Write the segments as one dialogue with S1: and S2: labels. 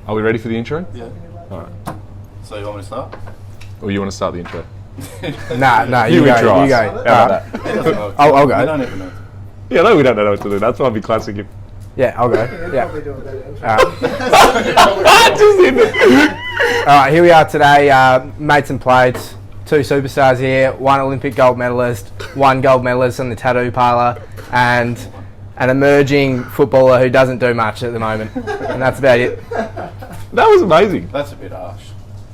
S1: Are we ready for the intro?
S2: Yeah.
S1: All right.
S2: So you want me to start?
S1: Or you want to start the intro?
S3: Nah, you go.
S1: intro
S3: You
S1: us.
S3: go.
S1: How about
S2: He doesn't know.
S3: I'll go.
S2: We don't even know.
S1: Yeah, no, we don't know what to do. That's why it'd be classic if...
S3: Yeah, I'll go. Yeah.
S4: Probably do a better intro.
S3: Alright, here we are today, mates and plates. Two superstars here, one Olympic gold medalist, one gold medalist in the tattoo parlour, and an emerging footballer who doesn't do much at the moment. And that's about it.
S1: That was amazing.
S2: That's a bit harsh.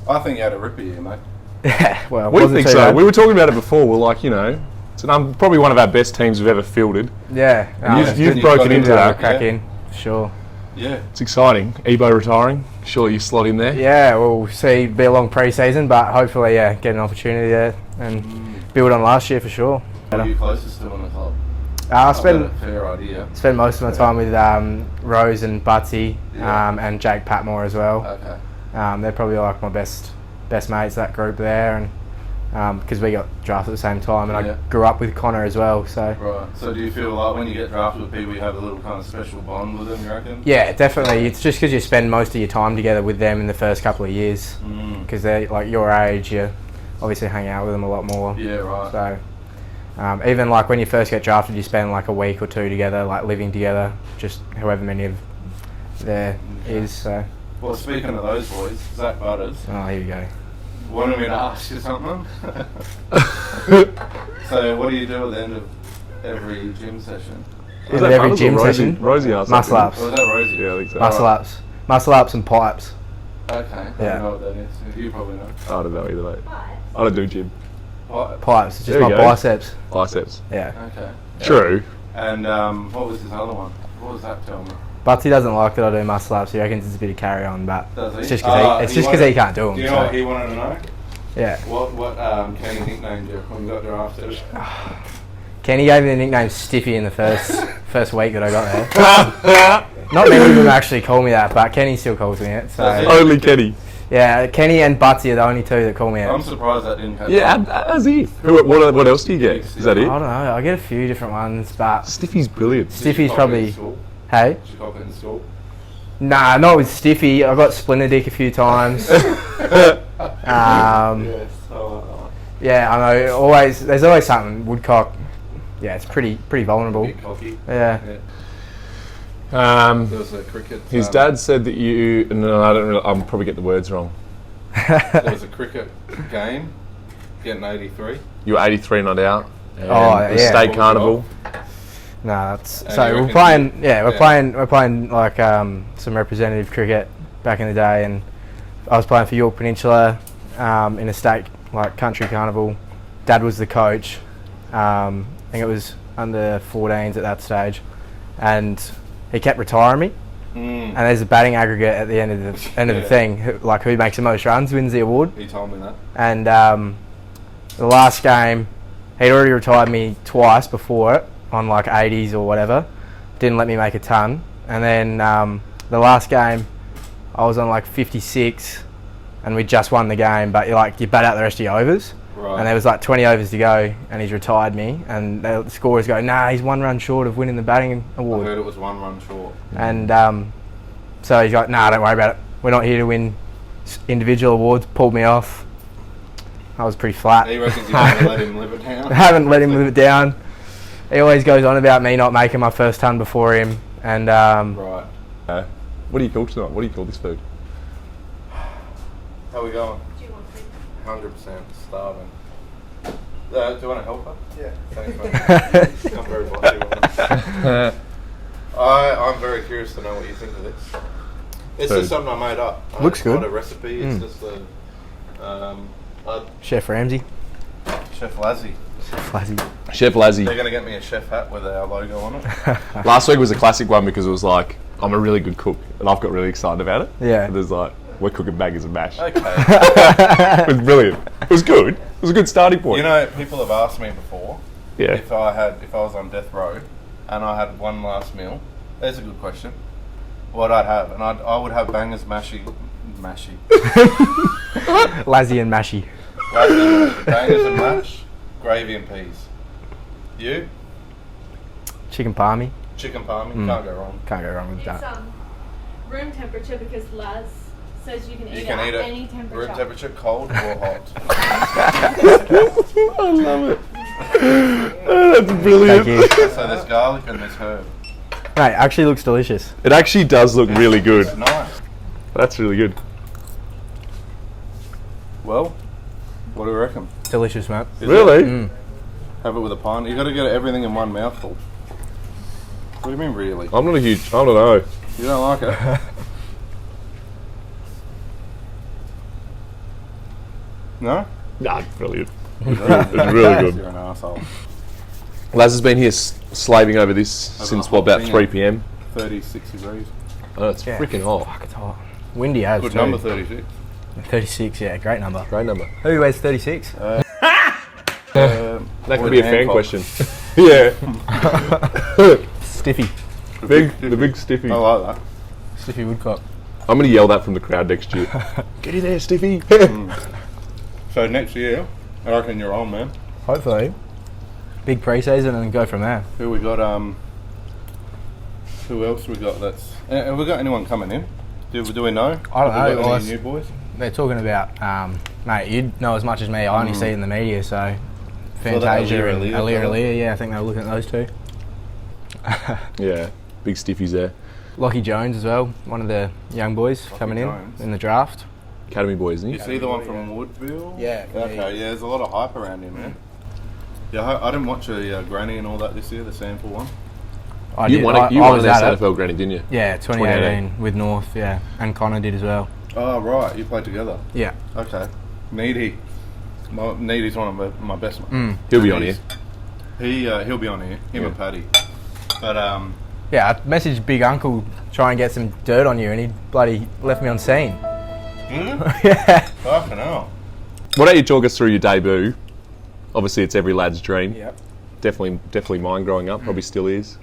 S2: I think you had a ripper here, mate.
S3: Yeah, well,
S1: We
S3: wasn't
S1: think
S3: too
S1: so.
S3: bad.
S1: We were talking about it before. We're like, you know, it's probably one of our best teams we've ever fielded.
S3: Yeah.
S1: And you've
S2: you
S1: broken
S2: got
S1: into
S2: into
S1: that.
S3: Crack
S2: Yeah.
S3: in, for sure.
S2: Yeah.
S1: It's exciting. Ebo retiring. Surely you slot in there.
S3: Yeah, we'll see. Be a long pre-season, but hopefully, yeah, get an opportunity there and build on last year for sure.
S2: What are you closest to in the club?
S3: I
S2: I've got
S3: spend
S2: a fair idea.
S3: most of my time with Rose and Butsy
S2: Yeah.
S3: and Jake Patmore as well.
S2: Okay.
S3: They're probably like my best mates, that group there, and because we got drafted at the same time, and
S2: Yeah.
S3: I grew up with Connor as well. So
S2: Right. So do you feel like when you get drafted with people, you have a little kind of special bond with them, you reckon?
S3: yeah, definitely. It's just because you spend most of your time together with them in the first couple of years, because they're like your age. You obviously hang out with them a lot more.
S2: Yeah, right.
S3: So even like when you first get drafted, you spend like a week or two together, like living together, just however many of there is. So
S2: Well, speaking of those boys, Zach Butters,
S3: here we go.
S2: wanted me to ask you something. So what do you do at the end of every gym session?
S1: Was
S3: At
S1: that
S3: every
S1: Butters
S3: gym
S1: or Rosie?
S3: session?
S1: Rosie asked
S3: Muscle
S1: that,
S3: ups.
S2: Or was that Rosie?
S1: didn't he? Yeah, I think so.
S3: Muscle ups and pipes.
S2: Okay. I
S3: Yeah.
S2: don't know what that is. You probably know.
S1: I don't know either, mate. I don't do gym.
S2: What?
S3: Pipes. It's just
S1: There
S3: my
S1: you go.
S3: biceps.
S1: Biceps.
S3: Yeah.
S2: Okay.
S1: True.
S2: And what was his other one? What was that? Tell me.
S3: Butsy doesn't like that I do muscle ups. He reckons it's a bit of carry on, but
S2: Does he?
S3: it's just because he can't do them.
S2: Do you
S3: so.
S2: know what he wanted to know?
S3: Yeah.
S2: What Kenny nicknamed you when you got drafted?
S3: Kenny gave me the nickname Stiffy in the first week that I got there. Not many of them actually call me that, but Kenny still calls me it.
S2: Does
S3: So
S2: he?
S1: Only Kenny.
S3: yeah, Kenny and Butsy are the only two that call me it.
S2: I'm surprised that didn't catch
S1: Yeah,
S2: on.
S1: as if. What else do you get? Is that
S3: I
S1: it?
S3: don't know. I get a few different ones, but
S1: Stiffy's brilliant.
S2: Did you
S3: Stiffy's
S2: cop it
S3: probably.
S2: in school?
S3: Hey,
S2: Did you cop it in school?
S3: nah, not with Stiffy. I got splinter dick a few times.
S2: Yes.
S3: Yeah, I know. There's always something. Woodcock. Yeah, it's pretty vulnerable.
S2: Bit cocky.
S3: Yeah.
S2: There was a cricket.
S1: His dad said that you... No, I don't really... I'll probably get the words wrong.
S2: There was a cricket game. Getting 83.
S1: You were 83 not out. And
S3: Oh,
S1: the
S3: yeah.
S1: state carnival.
S3: No, that's
S2: And
S3: so
S2: you
S3: we're
S2: reckon
S3: playing.
S2: you-
S3: Yeah, we're
S2: yeah.
S3: playing like some representative cricket back in the day, and I was playing for York Peninsula in a state like country carnival. Dad was the coach. I think it was under 14s at that stage, and he kept retiring me. And there's a batting aggregate at the end of the
S2: Yeah.
S3: thing. Who makes the most runs wins the award.
S2: He told me that.
S3: And the last game, he'd already retired me twice before it on like 80s or whatever. Didn't let me make a ton. And then the last game, I was on like 56, and we just won the game. But you bat out the rest of your overs,
S2: Right.
S3: and there was like 20 overs to go, and he's retired me. And the scorers go, nah, he's 1 run short of winning the batting
S2: I
S3: award.
S2: heard it was 1 run short.
S3: And so he's like, nah, don't worry about it. We're not here to win individual awards. Pulled me off. I was pretty flat.
S2: He reckons you haven't let him live it down.
S3: I haven't let him live it down. He always goes on about me not making my first ton before him. And
S2: Right.
S1: What do you call tonight? What do you call this food?
S2: How we going? 100% starving. Do you want to help her?
S4: Yeah.
S2: Thanks, mate. I'm very bossy with it. I'm very curious to know what you think of this. It's
S1: Food.
S2: just something I made up.
S3: Looks
S2: It's
S3: good.
S2: not a recipe. It's just a
S3: Chef Ramsay.
S2: Chef Lazzy.
S3: Fuzzy.
S1: Chef Lazzy.
S2: They're going to get me a chef hat with our logo on it.
S1: Last week was a classic one because it was like, I'm a really good cook, and I've got really excited about it.
S3: Yeah.
S1: And there's like, we're cooking bangers and mash.
S2: Okay.
S1: It was brilliant. It was good. It was a good starting point.
S2: You know, people have asked me before
S1: Yeah.
S2: if I was on death row and I had one last meal. There's a good question. What I'd have, and I would have bangers, mashy,
S3: Lazzy and Mashy.
S2: bangers and mash, gravy and peas. You?
S3: Chicken palmy.
S2: Chicken palmy, can't go wrong.
S3: Can't go wrong with
S5: It's
S3: that.
S4: room temperature because Laz says you can eat
S2: You
S4: it
S2: can
S4: at
S2: eat it
S4: any temperature.
S2: room temperature, cold or hot.
S1: I love it. That's brilliant.
S3: Thank you.
S2: So there's garlic and there's herb.
S3: Mate, actually looks delicious.
S1: It actually does look really good.
S2: It's nice.
S1: That's really good.
S2: Well, what do you reckon?
S3: Delicious, mate.
S2: Is
S1: Really?
S3: Mm.
S2: Have it with a pint. You got to get everything in one mouthful. What do you mean, really?
S1: I'm not a huge. I don't know.
S2: You don't like it? No?
S1: Nah, it's brilliant. It's really good.
S2: You're an asshole.
S1: Laz has been here slaving over this since
S2: the
S1: about
S2: hot
S1: 3
S2: thing.
S1: p.m.
S2: 36 degrees.
S1: Oh, it's
S3: Yeah.
S1: freaking hot.
S3: Fuck, it's hot. Windy as
S2: Good
S3: too.
S2: number, 36.
S3: 36, yeah, great number.
S1: Great number.
S3: Who wears 36?
S1: That could
S2: Boyd
S1: be a fan
S2: Woodcock.
S1: question. Yeah.
S3: Stiffy.
S1: The big stiffy.
S2: I like that.
S3: Stiffy Woodcock.
S1: I'm going to yell that from the crowd next year. Get in there, Stiffy.
S2: So next year, I reckon you're on, man.
S3: Hopefully. Big pre-season and go from there.
S2: Who we got? Who else we got? That's. Have we got anyone coming in? Do we know?
S3: I don't
S2: Have we
S3: know,
S2: got
S3: guys.
S2: any new boys?
S3: They're talking about, mate, you'd know as much as me. I only see it in the media, so
S2: the
S3: Fantasia and
S2: Alia
S3: Alia,
S2: fella?
S3: yeah, I think they were looking at those two.
S1: Yeah, big stiffies there.
S3: Lockie Jones as well, one of the young boys coming
S2: Jones.
S3: in the draft.
S1: Academy boy, isn't he?
S2: You see the one from Woodville?
S3: Yeah.
S2: Okay, yeah, there's a lot of hype around him, man. Yeah, I didn't watch Granny and all that this year, the sample one.
S1: You won
S3: was
S1: this
S3: at it.
S1: NFL Granny, didn't you?
S3: Yeah, 2018 with North, yeah. And Connor did as well.
S2: Oh, right, you played together.
S3: Yeah.
S2: Okay. Needy. Needy's one of my best mates.
S3: Mm.
S1: He'll be on here.
S2: He'll be on here. Him and Paddy. But
S3: Yeah, I messaged Big Uncle try and get some dirt on you and he bloody left me on scene. Yeah.
S2: fucking hell.
S1: Why don't you talk us through your debut? Obviously, it's every lad's dream.
S3: Yep.
S1: Definitely mine growing up. Probably still is.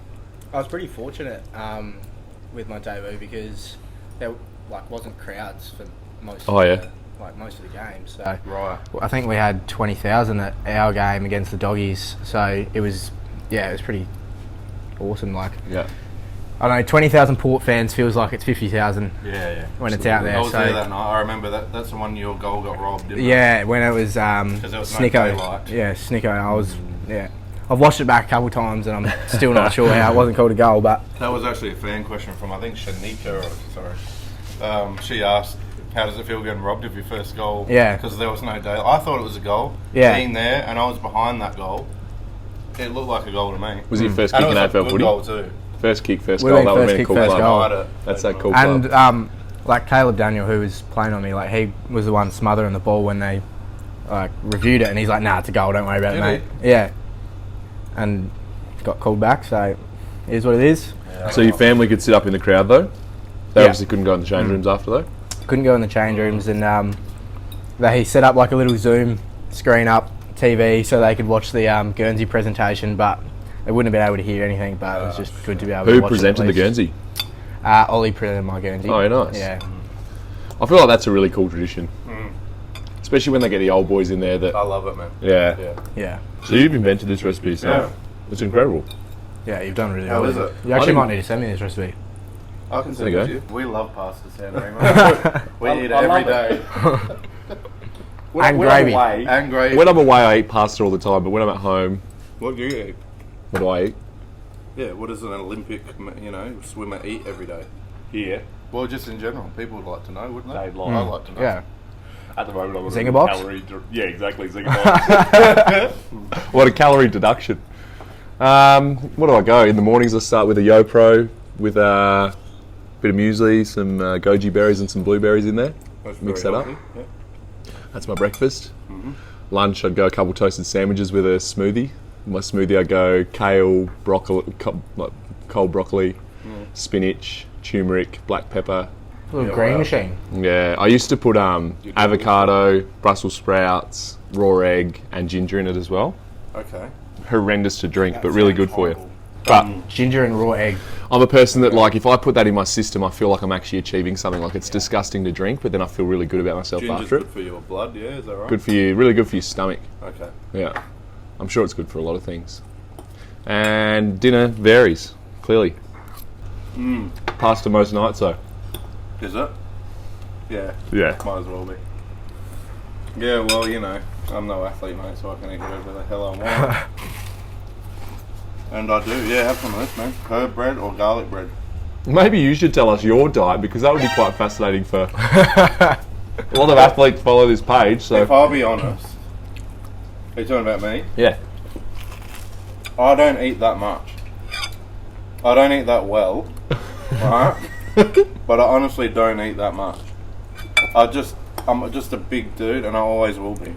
S3: I was pretty fortunate with my debut because there wasn't crowds for most
S1: Oh, yeah.
S3: most of the games. So
S2: Right.
S3: I think we had 20,000 at our game against the Doggies. So it was pretty awesome. Like
S1: Yeah.
S3: I don't know, 20,000 Port fans feels like it's 50,000
S2: Yeah.
S3: when it's out there.
S2: I was
S3: so
S2: there that night. I remember that. That's the one your goal got robbed, didn't it?
S3: yeah, when it was
S2: there was no
S3: Snicko.
S2: daylight.
S3: Yeah, Snicko. I was I've watched it back a couple times and I'm still not sure how it wasn't called a goal, but
S2: That was actually a fan question from, I think, Shanika, she asked, how does it feel getting robbed of your first goal?
S3: Yeah.
S2: Because there was no day. I thought it was a goal.
S3: Yeah.
S2: Being there, and I was behind that goal, it looked like a goal to me.
S1: Was your first
S2: And
S1: kick
S2: it
S1: in
S2: was a
S1: AFL
S2: good
S1: footy?
S2: goal too.
S1: First kick, first
S3: We
S1: goal.
S3: went
S1: That would have
S3: first
S1: been a
S3: kick,
S1: cool
S3: first
S1: club.
S3: goal.
S2: Right,
S1: That's that cool
S3: and
S1: club.
S3: like Caleb Daniel, who was playing on me, like he was the one smothering the ball when they reviewed it, and he's like, "Nah, it's a goal. Don't worry about it,
S2: Did
S3: mate." Yeah, and got called back, so it is what it is.
S1: So your family could sit up in the crowd though? They
S3: Yeah.
S1: obviously couldn't go in the change rooms after though?
S3: Couldn't go in the change rooms, and they set up like a little Zoom screen up TV so they could watch the Guernsey presentation, but they wouldn't have been able to hear anything. But it was just good to be able to
S1: Who
S3: watch
S1: presented
S3: it
S1: the
S3: at least.
S1: Guernsey?
S3: Ollie presented my Guernsey.
S1: Oh, nice.
S3: Yeah,
S1: I feel like that's a really cool tradition. Especially when they get the old boys in there that...
S2: I love it, man.
S1: Yeah.
S2: Yeah.
S3: yeah,
S1: So you've invented this recipe, so
S2: Yeah.
S1: it's incredible.
S3: yeah. You've done really
S2: How
S3: well.
S2: is it?
S3: You
S1: I
S3: actually
S1: didn't-
S3: might need to send me this recipe.
S2: I can
S1: There
S2: see
S1: you
S2: it.
S1: go.
S2: You. We love pasta San Remo. We eat it every day.
S3: And gravy.
S2: And gravy.
S1: When I'm away, I eat pasta all the time, but when I'm at home,
S2: What do you eat?
S1: what do I eat?
S2: Yeah, what does an Olympic, swimmer eat every day?
S5: Here,
S2: Well, just in general, people would like to know, wouldn't they?
S5: They'd like.
S2: I'd like to know.
S3: Yeah.
S5: at the moment, I'm on
S3: Zinger
S5: a
S3: box?
S5: calorie. Yeah, exactly. Zinger box.
S1: What a calorie deduction. What do I go? In the mornings, I start with a Yo Pro with a bit of muesli, some goji berries, and some blueberries in there.
S2: That's
S1: Mix
S2: very
S1: that up.
S2: healthy, yeah.
S1: That's my breakfast. Lunch, I'd go a couple toasted sandwiches with a smoothie. In my smoothie, I go kale, broccoli, cold broccoli, spinach, turmeric, black pepper.
S3: Little green machine.
S1: Yeah, I used to put avocado, Brussels sprouts, raw egg, and ginger in it as well.
S2: Okay.
S1: Horrendous to drink, but really good for you. But
S3: Ginger and raw egg.
S1: I'm a person that, like, if I put that in my system, I feel like I'm actually achieving something. Like, it's disgusting to drink, but then I feel really good about myself
S2: Ginger's
S1: after
S2: good
S1: it.
S2: for your blood, yeah? Is that right?
S1: Good for you, really good for your stomach.
S2: Okay.
S1: Yeah, I'm sure it's good for a lot of things. And dinner varies, clearly. Pasta most nights, though.
S2: Is it? Yeah.
S1: Yeah.
S2: Might as well be. Yeah, well, you know, I'm no athlete, mate, so I can eat whatever the hell I want. And I do, yeah, have some of this, man. Herb bread or garlic bread.
S1: Maybe you should tell us your diet because that would be quite fascinating for a lot of athletes follow this page. So
S2: If I'll be honest, are you talking about me?
S1: yeah,
S2: I don't eat that much. I don't eat that well, right? But I honestly don't eat that much. I'm just a big dude, and I always will be.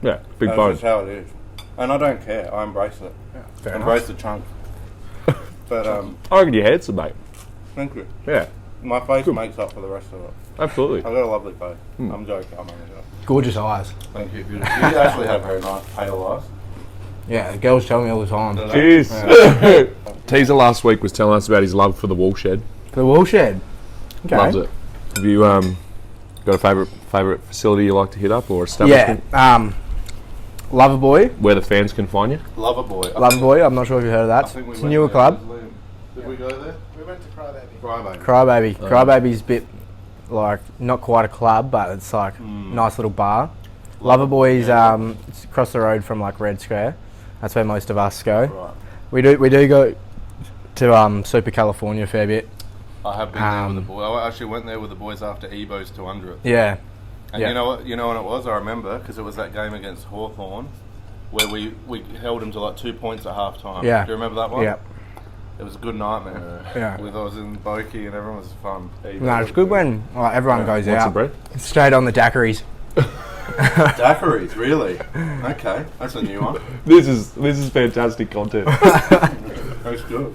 S1: yeah, big
S2: That's
S1: bone.
S2: just how it is, and I don't care. I embrace it.
S3: Fair
S2: Embrace the chunk. But
S1: I reckon you're handsome, mate.
S2: thank you.
S1: Yeah,
S2: My face makes up for the rest of it.
S1: absolutely.
S2: I've got a lovely face. I'm joking. I'm only joking.
S3: Gorgeous eyes.
S2: Thank you. Beautiful. You actually have very nice pale eyes.
S3: Yeah, the girls tell me all the time.
S1: Cheers. Teaser last week was telling us about his love for the wool shed.
S3: The woolshed. Okay.
S1: Loves it. Have you got a favourite facility you like to hit up or
S3: Yeah.
S1: establishment?
S3: Loverboy.
S1: Where the fans can find you?
S2: Lover boy.
S3: Loverboy. I'm not sure if you've heard of
S2: I
S3: that.
S2: think we
S3: It's a
S2: went
S3: newer
S2: there.
S3: club.
S2: Did we go there?
S6: We went to Crybaby.
S2: Crybaby.
S3: Crybaby. Crybaby's a bit like not quite a club, but it's like nice little bar. Loverboy's it's across the road from like Red Square. That's where most of us go.
S2: Right.
S3: We do go to Super California a fair bit.
S2: I have been there with the boys. I actually went there with the boys after Ebo's 200.
S3: Yeah.
S2: And
S3: Yeah.
S2: you know what? You know when it was? I remember because it was that game against Hawthorn where we held them to like 2 points at half time.
S3: Yeah.
S2: Do you remember that one?
S3: Yeah.
S2: It was a good night, man.
S3: Yeah.
S2: I was in Boki and everyone was fun.
S3: No, it's good when like, everyone goes
S1: What's
S3: out.
S1: the bread?
S3: Straight on the daiquiris.
S2: Daiquiris, really? Okay, that's a new one.
S1: This is fantastic content.
S2: That's good.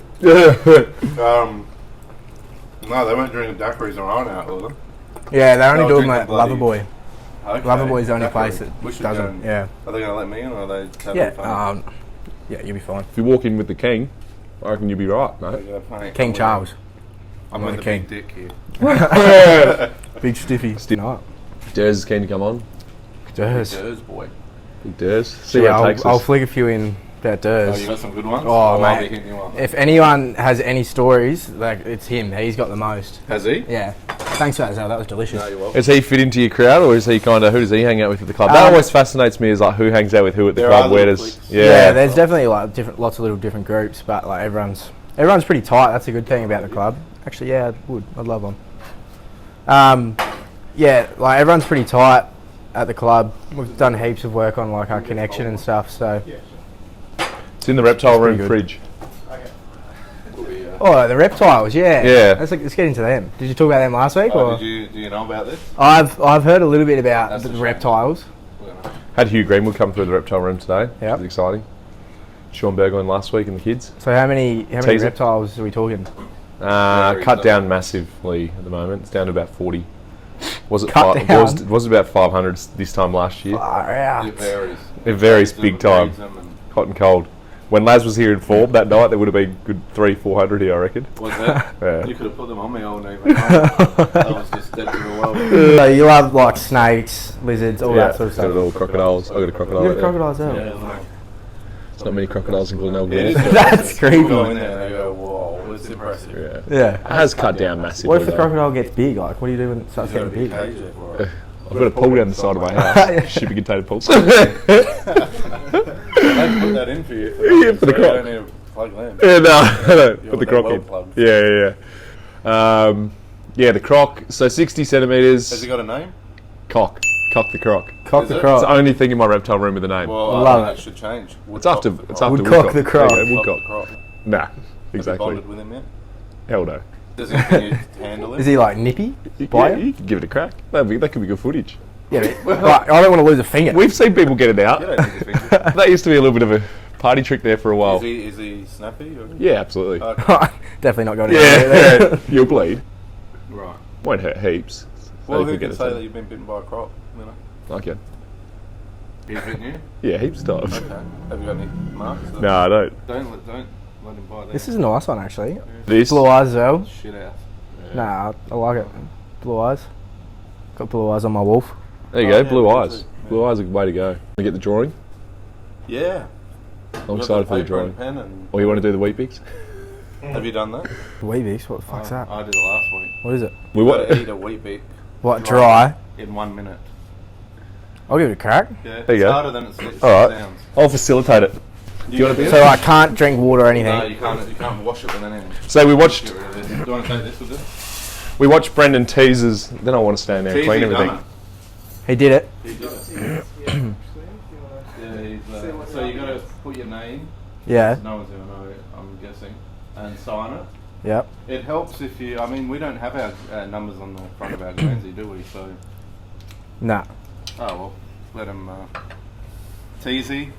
S2: No, they weren't drinking daiquiris around out, were they?
S3: Yeah, they're only
S2: They'll
S3: doing
S2: drink
S3: that
S2: the bloody-
S3: Loverboy.
S2: Okay.
S3: Loverboy's the only
S2: Daiquiri.
S3: place
S2: We
S3: that
S2: should
S3: doesn't.
S2: go.
S3: Yeah.
S2: Are they going to let me in or are they having
S3: Yeah.
S2: fun?
S3: Yeah, you'll be fine.
S1: If you walk in with the king, I reckon you'll be right, mate.
S2: They're gonna
S3: King Charles.
S2: I'm
S3: not
S2: with
S3: the
S2: the
S3: king.
S2: big dick here.
S3: Big stiffy. No.
S1: Dez is keen to come on.
S3: Durs.
S2: Durs, boy.
S1: Big Dez. See
S3: Yeah,
S1: where it takes
S3: I'll
S1: us.
S3: flick a few in about
S2: Oh,
S3: Durs.
S2: you got some good ones?
S3: Oh,
S2: I'll
S3: mate.
S2: be hitting you up.
S3: If anyone has any stories, like it's him. He's got the most.
S2: Has he?
S3: Yeah. Thanks for that, Zal. That was delicious.
S2: No, you're welcome.
S1: Does he fit into your crowd, or is he kind of who does he hang out with at the club? That always fascinates me. Is like who hangs out with who at the
S2: There
S1: club.
S2: are
S1: Where
S2: little
S1: does
S2: cliques.
S3: Yeah, there's definitely like lots of little different groups, but like everyone's pretty tight. That's a good thing about the club. Actually, yeah, I'd love one. Yeah, like everyone's pretty tight at the club. We've done heaps of work on like our connection and stuff. So,
S1: it's in the reptile room
S3: pretty good.
S1: fridge.
S3: oh, the reptiles, yeah,
S1: Yeah.
S3: Let's get into them. Did you talk about them last week?
S2: Oh,
S3: Or
S2: do you know about this?
S3: I've heard a little bit about
S2: That's
S3: the
S2: a shame.
S3: reptiles.
S1: Had Hugh Greenwood come through the reptile room today.
S3: Yep.
S1: Which is exciting. Sean Berglund last week and the kids.
S3: So how many
S1: Teaser.
S3: reptiles are we talking?
S2: Very
S1: Cut
S2: tough.
S1: down massively at the moment. It's down to about 40. Was it
S3: Cut down?
S1: was it about 500 this time last year?
S3: Far out.
S2: It varies.
S1: It varies
S2: Breeds
S1: big
S2: them,
S1: time.
S2: breeds them and-
S1: Hot and cold. When Laz was here in form that night, there would have been good 300-400 here, I reckon.
S2: Was that?
S1: Yeah.
S2: You could have put them on me all night. That was just dead to the world.
S3: So you love like snakes, lizards, all that sort of
S1: Got it
S3: stuff.
S1: all. Crocodiles. I got a crocodile.
S3: You got
S1: there.
S3: crocodiles out.
S2: Yeah,
S1: There's not many crocodiles in Glenelg.
S2: it is
S1: Yeah.
S2: good.
S3: That's creepy.
S2: You go in there and they go, whoa, it's impressive.
S1: Yeah.
S3: Yeah.
S1: It has cut down massively.
S3: What if the
S1: though.
S3: crocodile gets big? Like, what do you do when it starts
S2: There's got
S3: getting
S2: a big
S3: big?
S2: cage there for it.
S1: I've got a pool down the side of my house. Shipping container pool.
S2: They put that in for you.
S1: Yeah, for the
S2: so
S1: croc.
S2: You don't need to plug them.
S1: Yeah, no,
S2: You're
S1: put the
S2: they're
S1: croc
S2: well
S1: in.
S2: plugged.
S1: Yeah. Yeah, the croc. So 60
S2: Has
S1: centimetres.
S2: he got a name?
S1: Cock the croc.
S3: Cock
S2: Is
S3: the
S2: it?
S1: It's the
S3: croc.
S1: only thing in my reptile room with a name.
S2: Well,
S3: Love
S2: I think
S3: it.
S2: that should change.
S1: It's after
S2: Woodcock
S3: Woodcock the croc.
S1: There you go,
S2: Woodcock
S1: Woodcock.
S2: the croc.
S1: Nah,
S2: Have you
S1: exactly.
S2: bonded with him yet?
S1: Hell no.
S2: Does he can you handle him?
S3: Is he like nippy?
S1: You
S3: By
S1: can give it a crack. That could be good footage.
S3: Yeah, but like, I don't want to lose a finger.
S1: We've seen people get it out.
S2: You don't need to fix it.
S1: That used to be a little bit of a party trick there for a while.
S2: Is he snappy? Or?
S1: Yeah, absolutely.
S2: Okay.
S3: Definitely not going
S1: Yeah, you'll bleed.
S2: Right.
S1: Won't hurt heaps.
S2: Well,
S1: So
S2: who
S1: you
S2: can
S1: it
S2: say
S1: out.
S2: that you've been bitten by a croc? You know,
S1: Okay.
S2: he's bitten you.
S1: Yeah, heaps of times.
S2: Okay. Have you got any marks?
S1: No, I don't.
S2: Don't let him bite them.
S3: This is a nice one actually.
S1: This.
S3: Blue eyes as well.
S2: shit out.
S3: Nah, I like it. Blue eyes. Got blue eyes on my wolf.
S1: There you
S2: Oh,
S1: go,
S2: yeah,
S1: blue
S2: me
S1: eyes.
S2: too.
S1: Blue eyes are the way to go. Want to get the drawing?
S2: Yeah.
S1: I'm excited for the drawing.
S2: Pen and
S1: Or you want to do the wheat bix?
S2: Have you done that?
S3: Weebies? What the fuck's that?
S2: I did it last week.
S3: What is it?
S1: We
S2: You
S1: what?
S2: gotta eat a Weet-Bix
S3: What, dry?
S2: in 1 minute.
S3: I'll give it a crack.
S2: Yeah,
S1: There you
S2: it's
S1: go.
S2: harder than it
S1: All right.
S2: sounds.
S1: I'll facilitate it. Do you want to be?
S3: So I can't drink water or anything?
S2: No, you can't wash it with anything.
S1: So we watched
S2: Get rid of this. Do you want to take this with this?
S1: we watched Brendan teases. Then I want to stand there and clean
S2: Easy
S1: everything.
S2: done
S3: He did it.
S2: it. He did it. Yeah, he's, so you got to put your name.
S3: Yeah.
S2: No one's going to know, I'm guessing. And sign it.
S3: Yep.
S2: It helps if you, I mean, we don't have our numbers on the front of our Guernsey, do we? So,
S3: Nah.
S2: oh well, let him, Teasy,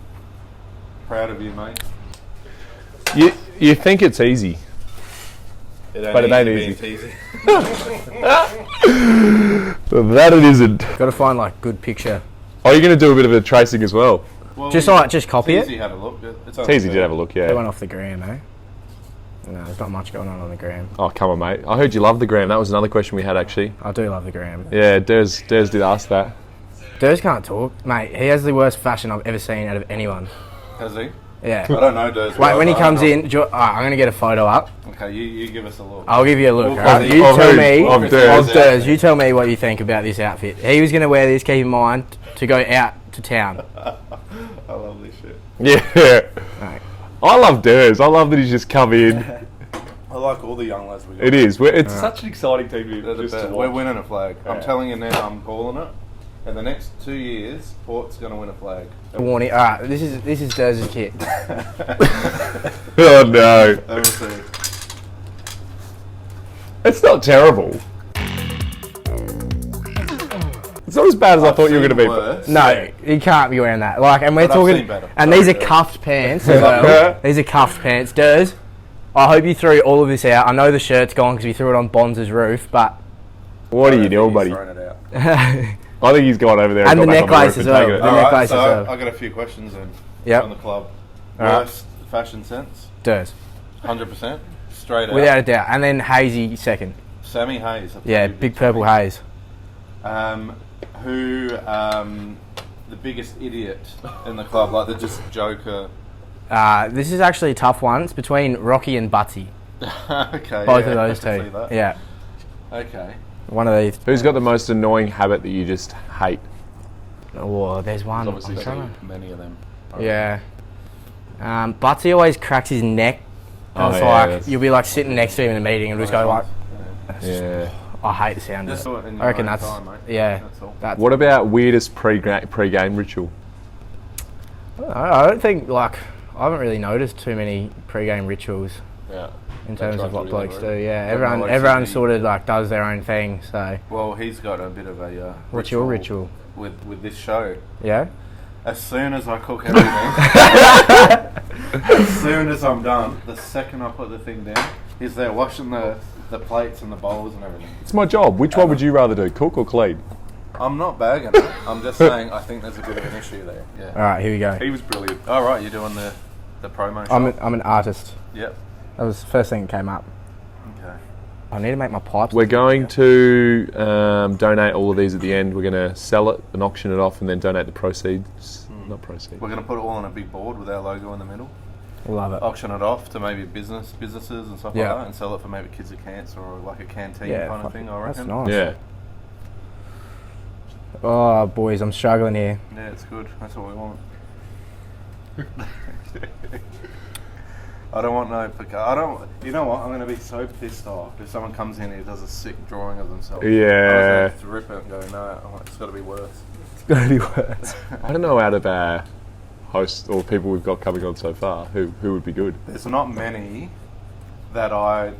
S2: proud of you, mate.
S1: You think it's easy, but it ain't easy. That it isn't.
S3: Got to find like good picture.
S1: Oh, you're going to do a bit of a tracing as well.
S2: Well,
S3: Just copy
S2: Teasy
S3: it.
S2: had a look. It's
S1: Teasy did have a look,
S3: They
S1: yeah.
S3: went off the gram, eh? No, there's not much going on the gram.
S1: Oh, come on, mate. I heard you love the gram. That was another question we had, actually.
S3: I do love the gram.
S1: Yeah, Ders did ask that.
S3: Durs can't talk, mate. He has the worst fashion I've ever seen out of anyone.
S2: Has he?
S3: Yeah.
S2: I don't know, Durs.
S3: Wait, when he
S2: I don't
S3: comes
S2: know.
S3: in, I'm going to get a photo up.
S2: Okay, you give us a look.
S3: I'll give you a look.
S2: Of
S3: Alright? You
S1: who?
S3: tell me
S1: Of Durs.
S3: of Durs. You tell me what you think about this outfit. He was going to wear this, keep in mind, to go out to town.
S2: I love this shit.
S1: Yeah.
S3: Right.
S1: I love Ders. I love that he's just come in.
S2: I like all the young lads we got.
S1: It is. It's such an exciting team
S2: They're the
S1: just to
S2: best. We're
S1: watch.
S2: winning a flag. I'm
S1: Yeah.
S2: telling you now, I'm calling it. In the next 2 years, Port's going to win a flag.
S3: Warning. Alright, this is Durs' kit.
S1: Oh, no.
S2: Let me see.
S1: It's not terrible. It's not as bad as I thought you were going to be.
S2: Worse.
S3: No, he can't be wearing that. Like, and we're
S2: But I've
S3: talking,
S2: seen better.
S3: and these are cuffed pants as well. These are cuffed pants. Durs, I hope you threw all of this out. I know the shirt's gone because we threw it on Bonds' roof, but
S1: What are you
S2: I
S1: doing,
S2: think
S1: buddy?
S2: he's thrown it out.
S1: I think he's gone over there
S3: And
S1: got
S3: the
S1: back on
S3: necklace
S1: roof
S3: as
S1: and
S3: well.
S1: taken it.
S3: The
S2: Alright,
S3: necklace
S2: so
S3: as well.
S2: I got a few questions then.
S3: Yep.
S2: On the club.
S3: Alright.
S2: Worst fashion sense,
S3: Durs,
S2: 100%. Straight out.
S3: without a doubt. And then Hazy second.
S2: Sammy Hayes. I thought
S3: Yeah,
S2: you'd
S3: big
S2: pick
S3: purple
S2: Sammy.
S3: haze.
S2: The biggest idiot in the club, like the just joker.
S3: This is actually a tough one. It's between Rocky and Butsy.
S2: Okay.
S3: Both
S2: yeah,
S3: of those
S2: I can
S3: two.
S2: see that.
S3: Yeah,
S2: Okay.
S3: one of these.
S1: Who's got the most annoying habit that you just hate?
S3: Oh, there's one.
S1: There's obviously
S3: I'm trying
S2: Many of them.
S3: to- yeah. Butsy always cracks his neck. And
S1: Oh,
S3: it's
S1: yeah,
S3: like
S1: that's-
S3: you'll be like sitting next to him in a meeting and just go like,
S1: Yeah.
S3: I hate the sound of
S2: Just
S3: it.
S2: do it in
S3: I reckon
S2: your own
S3: that's
S2: time, mate.
S3: yeah.
S2: That's all.
S3: That's
S1: What about weirdest pre-game ritual?
S3: I don't think like I haven't really noticed too many pre-game rituals
S1: Yeah.
S3: in terms
S1: try
S3: of
S1: to
S3: what
S1: do
S3: blokes
S1: that,
S3: do.
S1: right?
S3: Yeah,
S2: Got no
S3: everyone
S2: OCD.
S3: sort of like does their own thing. So
S2: Well, he's got a bit of a.
S3: what's your ritual?
S2: with this show?
S3: Yeah.
S2: As soon as I cook everything, as soon as I'm done, the second I put the thing down, he's there washing the plates and the bowls and everything.
S1: It's my job. Which one would you rather do, cook or clean?
S2: I'm not bagging it. I'm just saying I think there's a bit of an issue there. Yeah.
S3: All right, here we go.
S1: He was brilliant.
S2: All right, you're doing the promo.
S3: I'm an artist.
S2: Yep.
S3: That was the first thing that came up.
S2: Okay.
S3: I need to make my pipes.
S1: We're going to donate all of these at the end. We're going to sell it and auction it off and then donate the proceeds. Not proceeds.
S2: We're going to put it all on a big board with our logo in the middle.
S3: Love it.
S2: Auction it off to maybe businesses and stuff
S3: Yeah.
S2: like that, and sell it for maybe kids at cancer or like a canteen
S3: Yeah,
S2: kind of
S3: fuck
S2: thing.
S3: it.
S2: I
S3: That's
S2: reckon.
S3: nice.
S1: Yeah.
S3: Oh, boys, I'm struggling here.
S2: Yeah, it's good. That's what we want. I don't want no. I don't. You know what? I'm going to be so pissed off if someone comes in and does a sick drawing of themselves.
S1: Yeah.
S2: I was going to rip it and go, no, it's got to be worse.
S3: It's gonna be worse.
S1: I don't know out of our hosts or people we've got coming on so far, who would be good.
S2: There's not many that I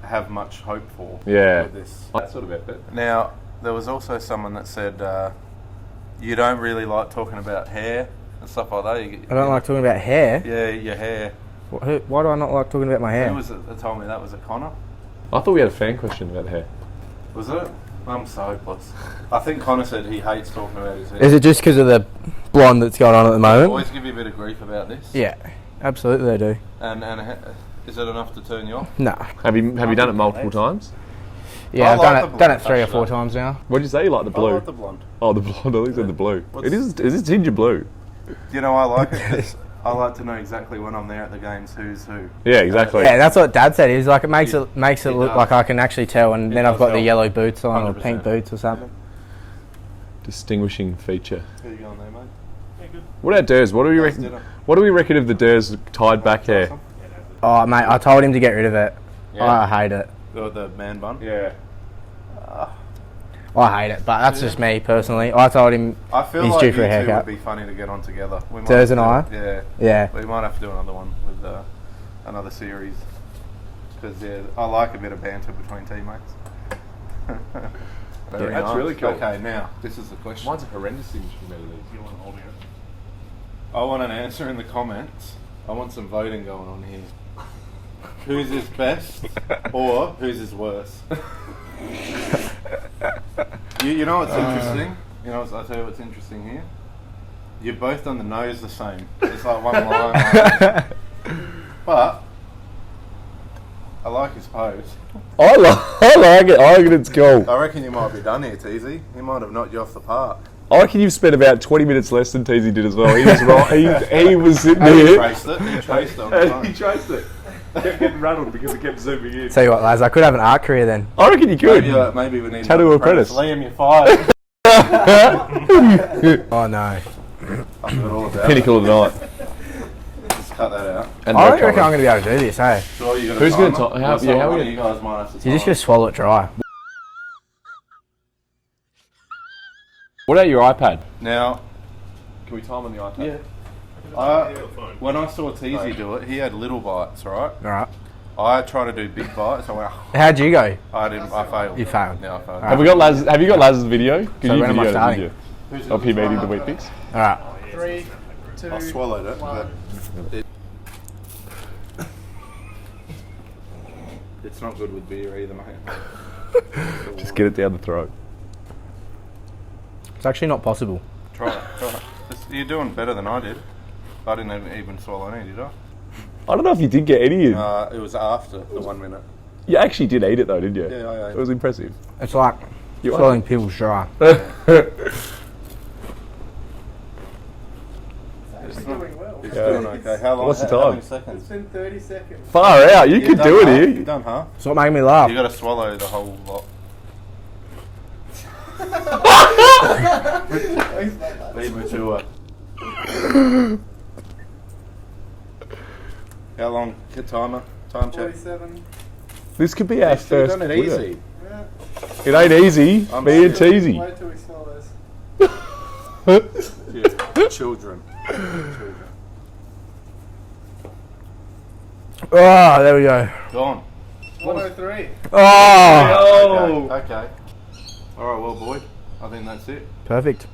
S2: have much hope for.
S1: Yeah.
S2: With this.
S1: That sort of effort.
S2: Now, there was also someone that said you don't really like talking about hair and stuff like that.
S3: I don't like talking about hair.
S2: Yeah, your hair.
S3: Why do I not like talking about my hair?
S2: Who was it that told me that? Was it Connor?
S1: I thought we had a fan question about hair.
S2: Was it? I'm so hopeless. I think Connor said he hates talking about his hair.
S3: Is it just because of the blonde that's going on at the moment?
S2: Always give you a bit of grief about this.
S3: Yeah, absolutely they do.
S2: And is it enough to turn you off?
S3: No.
S1: Have you done it multiple times?
S3: Yeah,
S2: I
S3: I've
S2: like the
S3: done it
S2: blonde
S3: 3 or
S2: touch,
S3: 4
S2: though.
S3: times now.
S1: What did you say? You like the blue?
S2: I like the blonde.
S1: Oh, the blonde. I think you said the blue.
S2: What's-
S1: Is it ginger blue?
S2: You know, I like it 'cause I like to know exactly when I'm there at the games who's who.
S1: Yeah, exactly.
S3: Yeah, that's what Dad said. He's like, it makes it look
S2: does.
S3: like I can actually tell, and then I've
S2: does
S3: got the
S2: help.
S3: yellow boots on or
S2: 100%.
S3: pink boots or something.
S1: Distinguishing feature.
S2: Who you going there, mate? Yeah, good.
S1: What about Durs? What do we reckon?
S2: dinner.
S1: What do we reckon of the Durs tied back hair?
S3: Oh, mate, I told him to get rid of it.
S2: Yeah.
S3: I hate it.
S2: The man bun.
S5: Yeah.
S3: I hate it, but that's just me personally. I told him
S2: I feel
S3: he's
S2: like
S3: due
S2: you
S3: for a
S2: two
S3: haircut.
S2: would be funny to get on together. We might
S3: Durs
S2: have
S3: and
S2: to-
S3: I?
S2: Yeah.
S3: Yeah.
S2: We might have to do another one with another series. Because I like a bit of banter between teammates. Very
S5: that's
S2: nice.
S5: really cool.
S2: Okay, now, this is the question.
S5: Mine's a horrendous image from these. You want to hold it?
S2: I want an answer in the comments. I want some voting going on here. Who's his best or who's his worst? You know what's interesting? You know, I'll tell you what's interesting here. You're both on the nose the same. It's like one line. But I like his pose.
S1: I like it. I reckon it's cool.
S2: I reckon you might be done here, Teasy. He might have knocked you off the park.
S1: I reckon you've spent about 20 minutes less than Teasy did as well. He was right. He was sitting
S2: He
S1: here.
S2: traced it. He traced it on the
S5: He
S2: phone.
S5: traced it. Kept getting rattled because it kept zooming in.
S3: Tell you what, lads, I could have an art career then.
S1: I reckon you could.
S2: Maybe we need
S1: Tattoo
S2: another
S1: apprentice.
S2: Liam, you're fired.
S3: Oh no.
S2: I forgot all about
S1: Pinnacle of the night.
S2: it. Just cut that out.
S1: And
S3: I
S1: no
S3: don't reckon I'm
S1: comment.
S3: going to be able to do this, hey?
S2: Sure, you got
S1: Who's gonna
S2: timer?
S1: ti- how-
S2: Well,
S1: yeah, how
S2: one
S1: we
S2: of you guys might have to
S3: You're just
S2: time
S3: going to swallow it dry.
S1: What about your iPad?
S2: Now,
S5: Can we time on the iPad?
S2: when I saw Teasy do it, he had little bites, right?
S3: Alright.
S2: I try to do big bites. I went,
S3: How'd you go?
S2: I didn't. I failed.
S3: You failed.
S2: Yeah, I failed.
S1: Have we got Laz? Have you got Laz's video? Can
S3: So
S1: you
S3: when am I
S1: video the
S3: starting?
S1: video
S2: Who's
S1: of him eating the wheat bix?
S3: Alright.
S4: 3, 2,
S2: I swallowed it, but it's not good with beer either, mate.
S1: Just get it down the throat.
S3: It's actually not possible.
S2: Try it. Try it. You're doing better than I did. I didn't even swallow any, did I?
S1: I don't know if you did get any in.
S2: It was after the 1 minute.
S1: You actually did eat it though, didn't you?
S2: Yeah, I ate
S1: It was impressive.
S3: It's like
S1: You
S3: swallowing pills dry.
S2: It's
S4: doing well.
S2: It's
S1: Yeah.
S2: doing okay. How long?
S1: What's the
S2: how
S1: time?
S2: many seconds?
S4: It's been 30 seconds.
S1: Far out. You
S2: You've
S1: could
S2: done
S1: do it
S2: half.
S1: here.
S2: You've done half.
S3: It's what made me laugh.
S2: You got to swallow the whole lot. Be mature. How long? Hit timer. Time check.
S4: 47.
S1: This could be our
S2: You've
S1: first.
S2: done it
S1: winner.
S2: easy.
S4: Yeah.
S1: It ain't easy.
S2: I'm
S1: Me and
S2: sure.
S1: Teasy.
S4: Wait till we smell this.
S2: Yeah. Children.
S3: Oh, there we go.
S2: Gone.
S4: 103.
S3: Oh,
S2: Okay. Okay. All right. Well, Boyd, I think that's it.
S3: perfect.